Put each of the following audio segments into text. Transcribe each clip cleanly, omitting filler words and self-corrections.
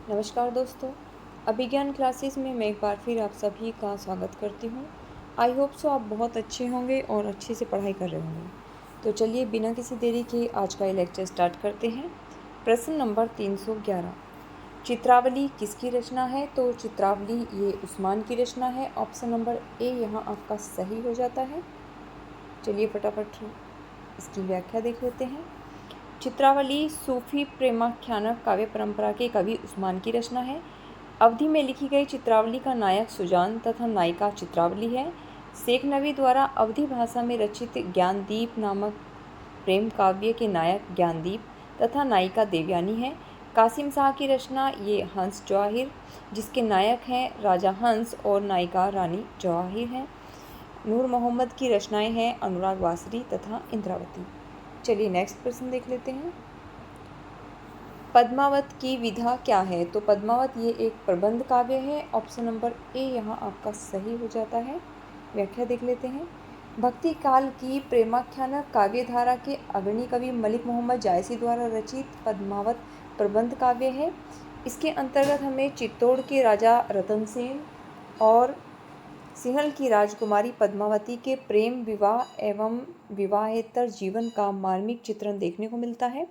नमस्कार दोस्तों। अभिज्ञान क्लासेस में मैं एक बार फिर आप सभी का स्वागत करती हूँ। आई होप सो आप बहुत अच्छे होंगे और अच्छे से पढ़ाई कर रहे होंगे। तो चलिए बिना किसी देरी के आज का ये लेक्चर स्टार्ट करते हैं। प्रश्न नंबर 311, चित्रावली किसकी रचना है? तो चित्रावली ये उस्मान की रचना है। ऑप्शन नंबर ए यहाँ आपका सही हो जाता है। चलिए फटाफट इसकी व्याख्या देख लेते हैं। चित्रावली सूफी प्रेमाख्यान काव्य परंपरा के कवि उस्मान की रचना है। अवधि में लिखी गई चित्रावली का नायक सुजान तथा नायिका चित्रावली है। शेख नबी द्वारा अवधि भाषा में रचित ज्ञानदीप नामक प्रेम काव्य के नायक ज्ञानदीप तथा नायिका देवयानी है। कासिम शाह की रचना ये हंस जवाहिर, जिसके नायक हैं राजा हंस और नायिका रानी जवाहिर हैं। नूर मोहम्मद की रचनाएं हैं अनुराग वासरी तथा इंद्रावती। चलिए नेक्स्ट प्रश्न देख लेते हैं। पद्मावत की विधा क्या है? तो पद्मावत ये एक प्रबंध काव्य है। ऑप्शन नंबर ए यहाँ आपका सही हो जाता है। व्याख्या देख लेते हैं। भक्ति काल की प्रेमाख्यान काव्यधारा के अग्रणी कवि मलिक मोहम्मद जायसी द्वारा रचित पद्मावत प्रबंध काव्य है। इसके अंतर्गत हमें चित्तौड़ के राजा रतन सेन और सिंहल की राजकुमारी पद्मावती के प्रेम विवाह एवं विवाहेतर जीवन का मार्मिक चित्रण देखने को मिलता है।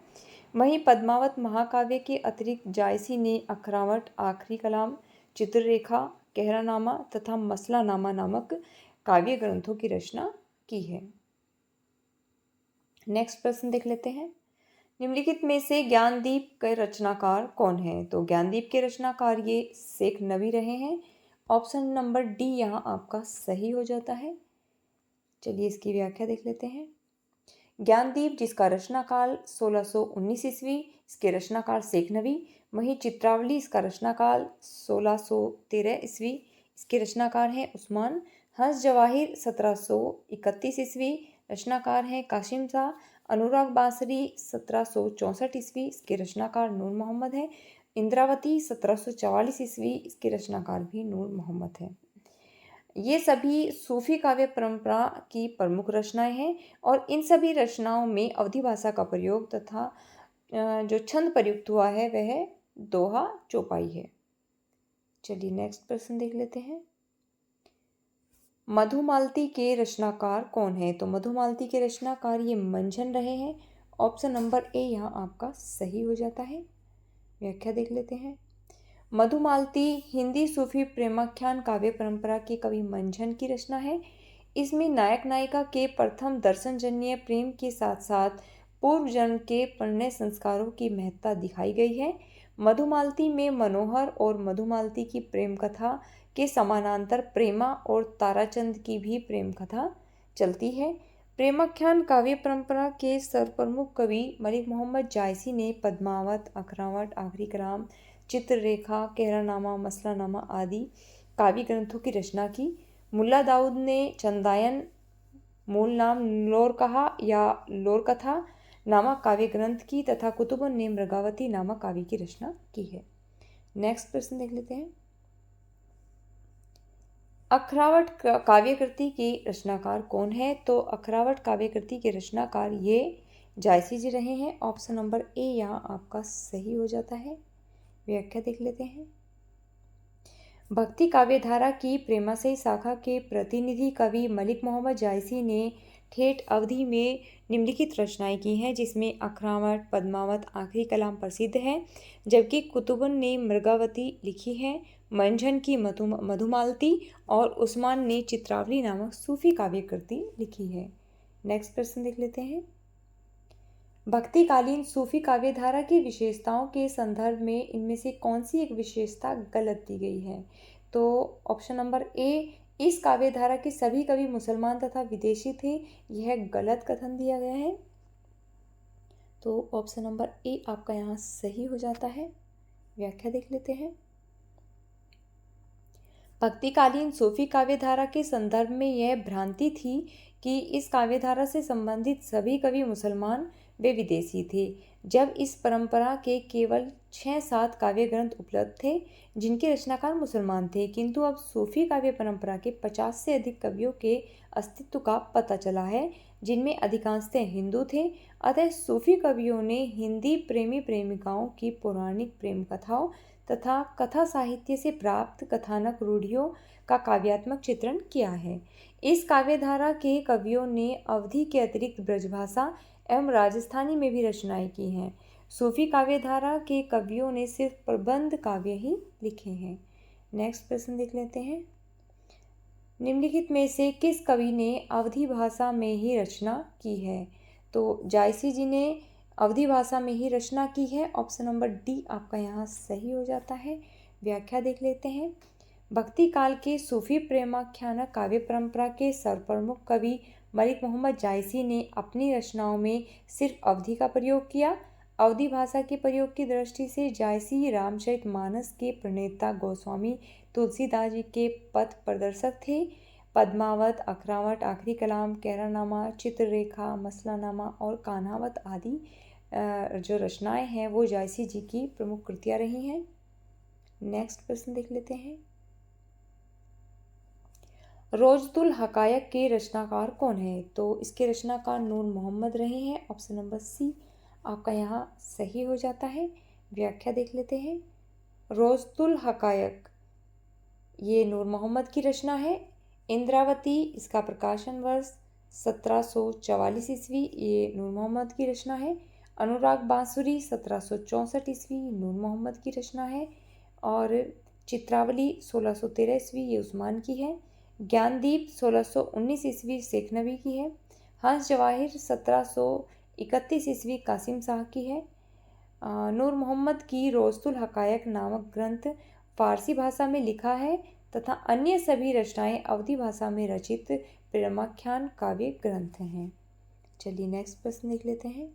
वहीं पद्मावत महाकाव्य के अतिरिक्त जायसी ने अखरावट, आखिरी कलाम, चित्ररेखा, कहरानामा तथा मसलानामा नामक काव्य ग्रंथों की रचना की है। नेक्स्ट प्रश्न देख लेते हैं। निम्नलिखित में से ज्ञानदीप के रचनाकार कौन है? तो ज्ञानदीप के रचनाकार ये शेख नबी रहे हैं। ऑप्शन नंबर डी यहाँ आपका सही हो जाता है। चलिए इसकी व्याख्या देख लेते हैं। ज्ञानदीप जिसका रचनाकाल 1619 ईस्वी, इसके रचनाकार शेख नबी। वहीं चित्रावली इसका रचनाकाल 1613 ईस्वी, इसके रचनाकार हैं उस्मान। हंस जवाहिर 1731 ईस्वी, रचनाकार हैं कासिम शाह। अनुराग बांसुरी 1764 ईस्वी, इसके रचनाकार नूर मोहम्मद हैं। इंद्रावती 1744 ईस्वी, इसके रचनाकार भी नूर मोहम्मद हैं। ये सभी सूफी काव्य परंपरा की प्रमुख रचनाएं हैं और इन सभी रचनाओं में अवधी भाषा का प्रयोग तथा जो छंद प्रयुक्त हुआ है वह दोहा चौपाई है। चलिए नेक्स्ट प्रश्न देख लेते हैं। मधुमालती के रचनाकार कौन है? तो मधुमालती के रचनाकार ये मंझन रहे हैं। ऑप्शन नंबर ए यहाँ आपका सही हो जाता है। व्याख्या देख लेते हैं। मधुमालती हिंदी सूफी प्रेमाख्यान काव्य परंपरा के कवि मंझन की रचना है। इसमें नायक नायिका के प्रथम दर्शनजन्य प्रेम के साथ साथ पूर्व जन्म के प्रणय संस्कारों की महत्ता दिखाई गई है। मधुमालती में मनोहर और मधुमालती की प्रेम कथा के समानांतर प्रेमा और ताराचंद की भी प्रेम कथा चलती है। प्रेमाख्यान काव्य परंपरा के सर्वप्रमुख कवि मलिक मोहम्मद जायसी ने पद्मावत, अखरावट, आखिरी कलाम, चित्ररेखा, कहरानामा, मसलानामा आदि काव्य ग्रंथों की रचना की। मुल्ला दाऊद ने चंदायन, मूल नाम लोरकहा या लोरकथा नामक काव्य ग्रंथ की तथा कुतुबुन ने मृगावती नामक काव्य की रचना की है। नेक्स्ट प्रश्न देख लेते हैं। अखरावट काव्यकृति के रचनाकार कौन है? तो अखरावट काव्यकृति के रचनाकार ये जायसी जी रहे हैं। ऑप्शन नंबर ए यहाँ आपका सही हो जाता है। व्याख्या देख लेते हैं। भक्ति काव्यधारा की प्रेमाशयी शाखा के प्रतिनिधि कवि मलिक मोहम्मद जायसी ने ठेठ अवधि में निम्नलिखित रचनाएं की हैं, जिसमें अखरावट, पद्मावत, आखिरी कलाम प्रसिद्ध है, जबकि कुतुबुन ने मृगावती लिखी है, मंझन की मधुमालती और उस्मान ने चित्रावली नामक सूफी काव्यकृति लिखी है। नेक्स्ट प्रश्न देख लेते हैं। भक्तिकालीन सूफी काव्यधारा की विशेषताओं के संदर्भ में इनमें से कौन सी एक विशेषता गलत दी गई है? तो ऑप्शन नंबर ए, इस काव्यधारा के सभी कवि मुसलमान तथा विदेशी थे, यह गलत कथन दिया गया है। तो ऑप्शन नंबर ए आपका यहाँ सही हो जाता है। व्याख्या देख लेते हैं। भक्तिकालीन सूफी काव्यधारा के संदर्भ में यह भ्रांति थी कि इस काव्यधारा से संबंधित सभी कवि मुसलमान वे विदेशी थे, जब इस परंपरा के केवल 6-7 काव्य ग्रंथ उपलब्ध थे जिनके रचनाकार मुसलमान थे, किंतु अब सूफी काव्य परंपरा के 50 से अधिक कवियों के अस्तित्व का पता चला है, जिनमें अधिकांशतः हिंदू थे। अतः सूफी कवियों ने हिंदी प्रेमी प्रेमिकाओं की पौराणिक प्रेम कथाओं तथा कथा साहित्य से प्राप्त कथानक रूढ़ियों का काव्यात्मक चित्रण किया है। इस काव्यधारा के कवियों ने अवधी के अतिरिक्त ब्रजभाषा एवं राजस्थानी में भी रचनाएं की हैं। सूफी काव्यधारा के कवियों ने सिर्फ प्रबंध काव्य ही लिखे हैं। नेक्स्ट प्रश्न देख लेते हैं। निम्नलिखित में से किस कवि ने अवधी भाषा में ही रचना की है? तो जायसी जी ने अवधी भाषा में ही रचना की है। ऑप्शन नंबर डी आपका यहाँ सही हो जाता है। व्याख्या देख लेते हैं। भक्ति काल के सूफी प्रेमाख्यान काव्य परंपरा के सर्वप्रमुख कवि मलिक मोहम्मद जायसी ने अपनी रचनाओं में सिर्फ अवधी का प्रयोग किया। अवधी भाषा के प्रयोग की दृष्टि से जायसी रामचरितमानस के प्रणेता गोस्वामी तुलसीदास जी के पथ प्रदर्शक थे। पद्मावत, अखरावट, आखिरी कलाम, कैरानामा, चित्ररेखा, मसलानामा और कान्हावत आदि जो रचनाएं हैं वो जायसी जी की प्रमुख कृतियां रही हैं। नेक्स्ट प्रश्न देख लेते हैं। रोजतुल हकायक के रचनाकार कौन है? तो इसके रचनाकार नूर मोहम्मद रहे हैं। ऑप्शन नंबर सी आपका यहाँ सही हो जाता है। व्याख्या देख लेते हैं। रोजतुल हकायक ये नूर मोहम्मद की रचना है। इंद्रावती इसका प्रकाशन वर्ष 1744 ईस्वी, ये नूर मोहम्मद की रचना है। अनुराग बांसुरी 1764 ईस्वी, नूर मोहम्मद की रचना है। और चित्रावली 1613 ईस्वी, ये उस्मान की है। ज्ञानदीप 1619 ईस्वी, शेख नबी की है। हंस जवाहिर 1731 ईस्वी, कासिम शाह की है। नूर मोहम्मद की रोस्तुल हकायक नामक ग्रंथ फारसी भाषा में लिखा है तथा अन्य सभी रचनाएं अवधी भाषा में रचित प्रेमाख्यान काव्य ग्रंथ हैं। चलिए नेक्स्ट प्रश्न देख लेते हैं।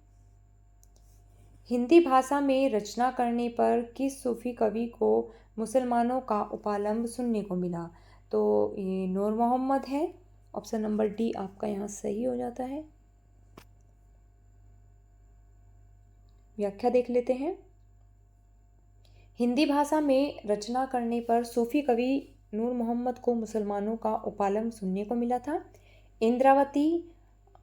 हिंदी भाषा में रचना करने पर किस सूफी कवि को मुसलमानों का उपालंब सुनने को मिला? तो ये नूर मोहम्मद है। ऑप्शन नंबर डी आपका यहाँ सही हो जाता है। व्याख्या देख लेते हैं। हिंदी भाषा में रचना करने पर सूफी कवि नूर मोहम्मद को मुसलमानों का उपालंब सुनने को मिला था। इंद्रावती,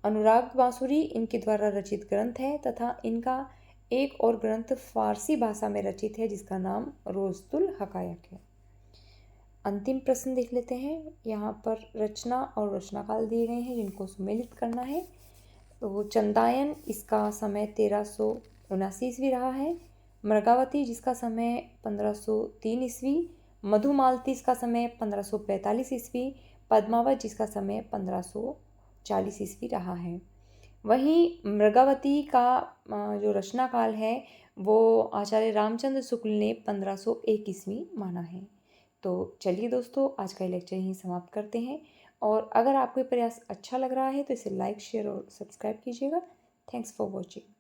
अनुराग बांसुरी इनके द्वारा रचित ग्रंथ है तथा इनका एक और ग्रंथ फारसी भाषा में रचित है जिसका नाम रोस्तुल हकायक है। अंतिम प्रश्न देख लेते हैं। यहाँ पर रचना और रचनाकाल दिए गए हैं जिनको सुमेलित करना है। तो चंदायन इसका समय 1379 ईस्वी रहा है। मृगावती जिसका समय 1503 ईस्वी। मधुमालती इसका समय 1545 ईस्वी। पद्मावत जिसका समय 1540 ईस्वी रहा है। वहीं मृगावती का जो रचना काल है वो आचार्य रामचंद्र शुक्ल ने 1501 ईस्वी माना है। तो चलिए दोस्तों, आज का लेक्चर यहीं समाप्त करते हैं और अगर आपको ये प्रयास अच्छा लग रहा है तो इसे लाइक, शेयर और सब्सक्राइब कीजिएगा। Thanks for watching.